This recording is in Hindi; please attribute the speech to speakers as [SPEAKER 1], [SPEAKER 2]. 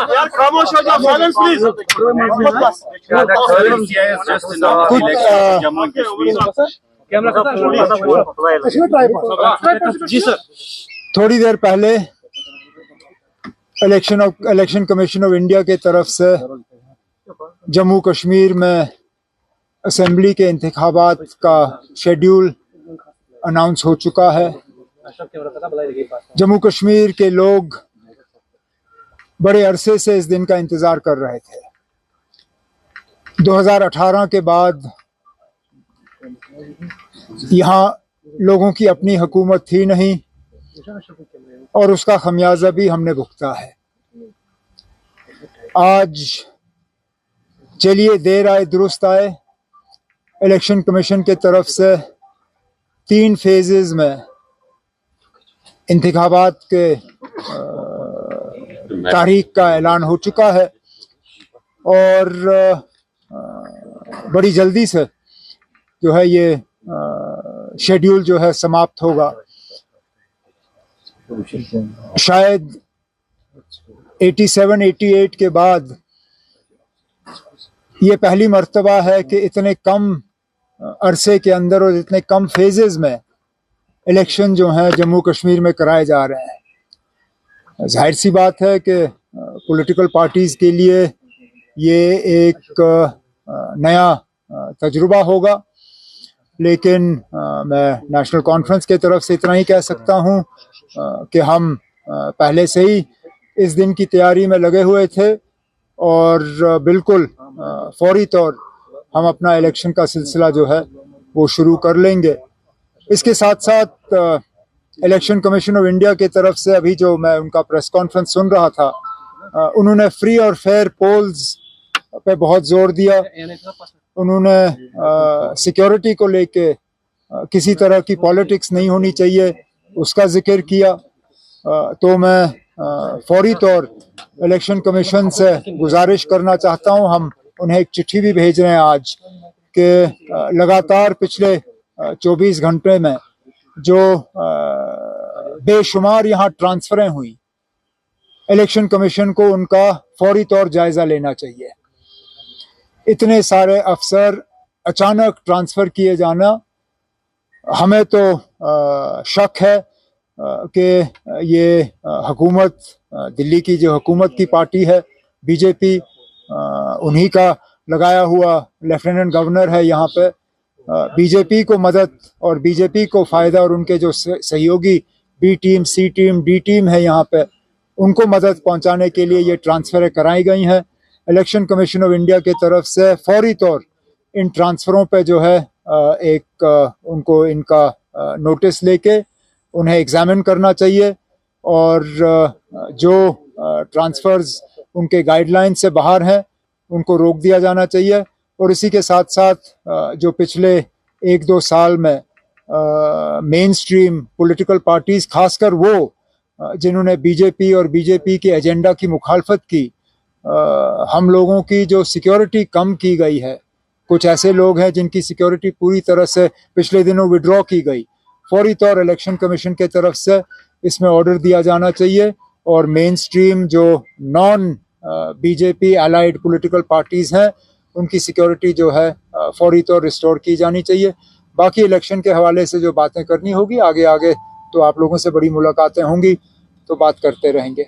[SPEAKER 1] यार खामोश हो जाओ, साइलेंस प्लीज। Ji sir.
[SPEAKER 2] थोड़ी देर पहले इलेक्शन कमीशन ऑफ इंडिया के तरफ से जम्मू कश्मीर में असेंबली के इंतखाबात का शेड्यूल अनाउंस हो चुका है। जम्मू कश्मीर के लोग बड़े अरसे से इस दिन का इंतजार कर रहे थे। 2018 के बाद यहाँ लोगों की अपनी हुकूमत थी नहीं और उसका खमियाजा भी हमने भुगता है। आज चलिए देर आए दुरुस्त आए, इलेक्शन कमीशन के तरफ से 3 फेजेस में इंतखाबात के तारीख का ऐलान हो चुका है और बड़ी जल्दी से जो है ये शेड्यूल जो है समाप्त होगा। शायद 87-88 के बाद ये पहली मर्तबा है कि इतने कम अरसे के अंदर और इतने कम फेजेस में इलेक्शन जो हैं जम्मू कश्मीर में कराए जा रहे हैं। जाहिर सी बात है कि पॉलिटिकल पार्टीज के लिए ये एक नया तजुर्बा होगा, लेकिन मैं नेशनल कॉन्फ्रेंस के तरफ से इतना ही कह सकता हूं कि हम पहले से ही इस दिन की तैयारी में लगे हुए थे और बिल्कुल फौरी तौर हम अपना इलेक्शन का सिलसिला जो है वो शुरू कर लेंगे। इसके साथ साथ इलेक्शन कमीशन ऑफ इंडिया की तरफ से अभी जो मैं उनका प्रेस कॉन्फ्रेंस सुन रहा था, उन्होंने फ्री और फेयर पोल्स पे बहुत जोर दिया। उन्होंने सिक्योरिटी को लेके किसी तरह की पॉलिटिक्स नहीं होनी चाहिए उसका जिक्र किया। तो मैं फौरी तौर इलेक्शन कमीशन से गुजारिश करना चाहता हूं, हम उन्हें एक चिट्ठी भी भेज रहे हैं आज कि लगातार पिछले 24 घंटे में जो बेशुमार यहाँ ट्रांसफरें हुई, इलेक्शन कमीशन को उनका फौरी तौर जायजा लेना चाहिए। इतने सारे अफसर अचानक ट्रांसफर किए जाना, हमें तो शक है कि ये हुकूमत, दिल्ली की जो हुकूमत की पार्टी है बीजेपी, उन्हीं का लगाया हुआ लेफ्टिनेंट गवर्नर है यहाँ पे। बीजेपी को मदद और बीजेपी को फायदा और उनके जो सहयोगी बी टीम, सी टीम, डी टीम है यहाँ पे, उनको मदद पहुंचाने के लिए ये ट्रांसफरें कराई गई हैं। इलेक्शन कमीशन ऑफ इंडिया की तरफ से फौरी तौर इन ट्रांसफरों पे जो है एक उनको इनका नोटिस लेके उन्हें एग्जामिन करना चाहिए और जो ट्रांसफर्स उनके गाइडलाइन से बाहर हैं उनको रोक दिया जाना चाहिए। और इसी के साथ साथ जो पिछले 1-2 साल में मेन स्ट्रीम पॉलिटिकल पार्टीज, खासकर वो जिन्होंने बीजेपी और बीजेपी के एजेंडा की मुखालफत की, हम लोगों की जो सिक्योरिटी कम की गई है, कुछ ऐसे लोग हैं जिनकी सिक्योरिटी पूरी तरह से पिछले दिनों विड्रॉ की गई, फौरी तौर इलेक्शन कमीशन के तरफ से इसमें ऑर्डर दिया जाना चाहिए और मेन स्ट्रीम जो non BJP allied political parties हैं उनकी सिक्योरिटी जो है फौरी तौर रिस्टोर की जानी चाहिए। बाकी इलेक्शन के हवाले से जो बातें करनी होगी आगे आगे तो आप लोगों से बड़ी मुलाकातें होंगी तो बात करते रहेंगे।